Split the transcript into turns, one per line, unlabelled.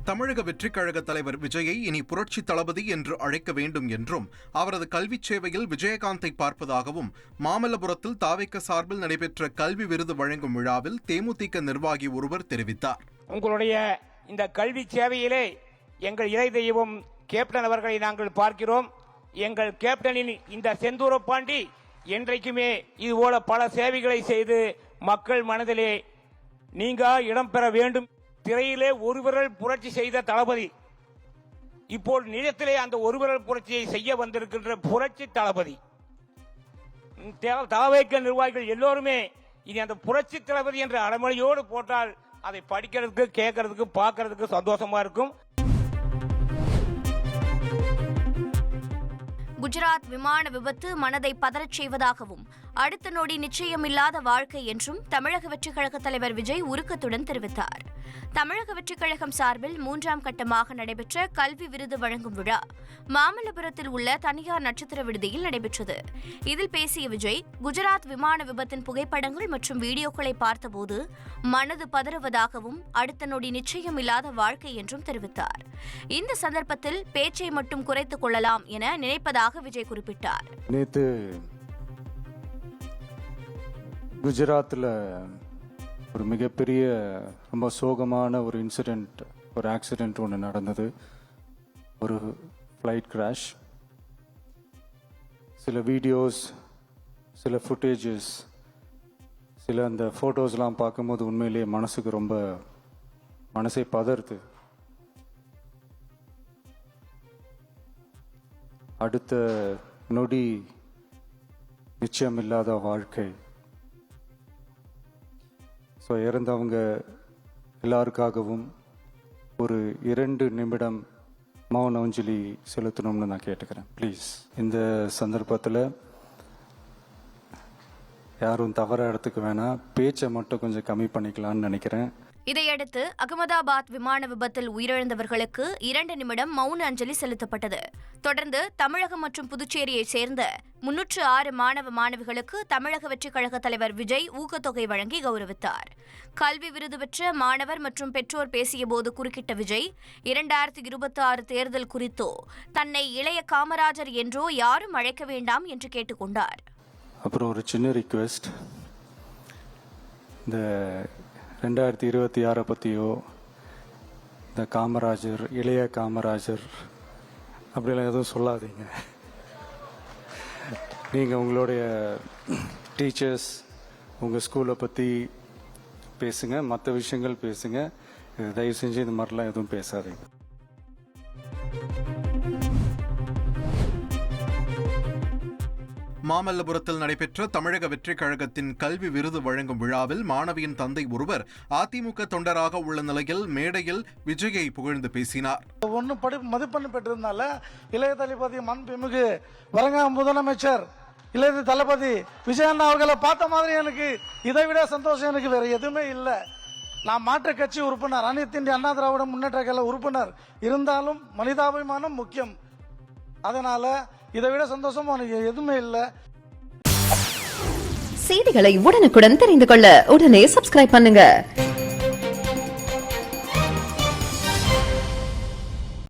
தமிழக வெற்றிக் கழக தலைவர் விஜயை இனி புரட்சி தளபதி என்று அழைக்க வேண்டும் என்றும் அவரது கல்விச் சேவையில் விஜயகாந்தை பார்ப்பதாகவும் மாமல்லபுரத்தில் தாவேக சார்பில் நடைபெற்ற கல்வி விருது வழங்கும் விழாவில் தேமுதிக நிர்வாகி ஒருவர் தெரிவித்தார்.
உங்களுடைய இந்த கல்வி சேவையிலே எங்கள் இறை தெய்வம் கேப்டன் அவர்களை நாங்கள் பார்க்கிறோம். எங்கள் கேப்டனின் இந்த செந்தூர பாண்டி என்றைக்குமே இதுபோல பல சேவைகளை செய்து மக்கள் மனதிலே நீங்கா இடம்பெற வேண்டும். திரையிலே ஒருவிரல் புரட்சி செய்த தளபதி இப்போ நிஜத்திலே அந்த ஒருவிரல் புரட்சியை செய்ய வந்திருக்கின்ற புரட்சி தளபதி. தாவேக நிர்வாகிகள் எல்லோருமே இனி அந்த புரட்சி தளபதி என்ற அடைமொழியோடு போட்டால் அதை படிக்கிறதுக்கு கேட்கறதுக்கு பார்க்கறதுக்கு சந்தோஷமா இருக்கும்.
குஜராத் விமான விபத்து மனதை பதறச் செய்வதாகவும் அடுத்த நொடி நிச்சயமில்லாத வாழ்க்கை என்றும் தமிழக வெற்றிக் கழக தலைவர் விஜய் உருக்கத்துடன் தெரிவித்தார். தமிழக வெற்றிக் கழகம் சார்பில் 3ஆம் கட்டமாக நடைபெற்ற கல்வி விருது வழங்கும் விழா மாமல்லபுரத்தில் உள்ள தனியார் நட்சத்திர விடுதியில் நடைபெற்றது. இதில் பேசிய விஜய் குஜராத் விமான விபத்தின் புகைப்படங்கள் மற்றும் வீடியோக்களை பார்த்தபோது மனது பதறுவதாகவும் அடுத்த நொடி நிச்சயமில்லாத வாழ்க்கை என்றும் தெரிவித்தார். இந்த சந்தர்ப்பத்தில் பேச்சை மட்டும் குறைத்துக் கொள்ளலாம் என நினைப்பதாக விஜய் குறிப்பிட்டார்.
நேத்து குஜராத்தில் ஒரு மிகப்பெரிய ரொம்ப சோகமான ஒரு இன்சிடெண்ட், ஒரு ஆக்சிடென்ட் ஒன்று நடந்தது. ஒரு ஃப்ளைட் கிராஷ். சில வீடியோஸ், சில ஃபுட்டேஜஸ், சில அந்த ஃபோட்டோஸ்லாம் பார்க்கும்போது உண்மையிலேயே மனசுக்கு ரொம்ப மனசை பதறுது. அடுத்த நொடி நிச்சயமில்லாத வாழ்க்கை. ஸோ இறந்தவங்க எல்லாருக்காகவும் ஒரு 2 நிமிடம் மௌன அஞ்சலி செலுத்தணும்னு நான் கேட்டுக்கிறேன் ப்ளீஸ். இந்த சந்தர்ப்பத்தில் யாரும் தவறாக எடுத்துக்க வேணாம், பேச்சை மட்டும் கொஞ்சம் கம்மி பண்ணிக்கலாம்னு நினைக்கிறேன்.
இதையடுத்து அகமதாபாத் விமான விபத்தில் உயிரிழந்தவர்களுக்கு 2 நிமிடம் மௌன அஞ்சலி செலுத்தப்பட்டது. தொடர்ந்து தமிழகம் மற்றும் புதுச்சேரியைச் சேர்ந்த 306 மாணவ மாணவிகளுக்கு தமிழக வெற்றிக் கழக தலைவர் விஜய் ஊக்கத்தொகை வழங்கி கௌரவித்தார். கல்வி விருது பெற்ற மாணவர் மற்றும் பெற்றோர் பேசியபோது குறுக்கிட்ட விஜய் 2026 தேர்தல் குறித்தோ தன்னை இளைய காமராஜர் என்றோ யாரும் அழைக்க வேண்டாம் என்று கேட்டுக்கொண்டார்.
அப்புறம் ஒரு சின்ன ரிக்வெஸ்ட், இந்த 2026 பற்றியோ இந்த காமராஜர், இளைய காமராஜர் அப்படிலாம் எதுவும் சொல்லாதீங்க. நீங்கள் உங்களுடைய டீச்சர்ஸ், உங்கள் ஸ்கூலை பற்றி பேசுங்க, மற்ற விஷயங்கள் பேசுங்க. தயவு செஞ்சு இந்த மாதிரிலாம் எதுவும் பேசாதீங்க.
மாமல்லபுரத்தில் நடைபெற்ற தமிழக வெற்றிக் கழகத்தின் கல்வி விருது வழங்கும் விழாவில் மாணவியின் தந்தை ஒருவர் அதிமுக தொண்டராக உள்ள நிலையில் மேடையில் விஜயை புகழ்ந்து பேசினார்.
மதிப்பெண் பெற்றிருந்தால இளைய தளபதி மாண்புமிகு வருங்கால முதலமைச்சர் இளைய தளபதி விஜயண்ணா அவர்களை பார்த்த மாதிரி எனக்கு இதை விட சந்தோஷம் எனக்கு வேற எதுவுமே இல்லை. நான் மாற்றுக் கட்சி உறுப்பினர், அனைத்து இந்திய அண்ணா திராவிட முன்னேற்ற கழக உறுப்பினர் இருந்தாலும் மனிதாபிமானம் முக்கியம். அதனால இதை விட சந்தோஷம் எனக்கு எதுவுமே இல்லை.
செய்திகளை உடனுக்குடன் தெரிந்து கொள்ள உடனே சப்ஸ்கிரைப் பண்ணுங்க.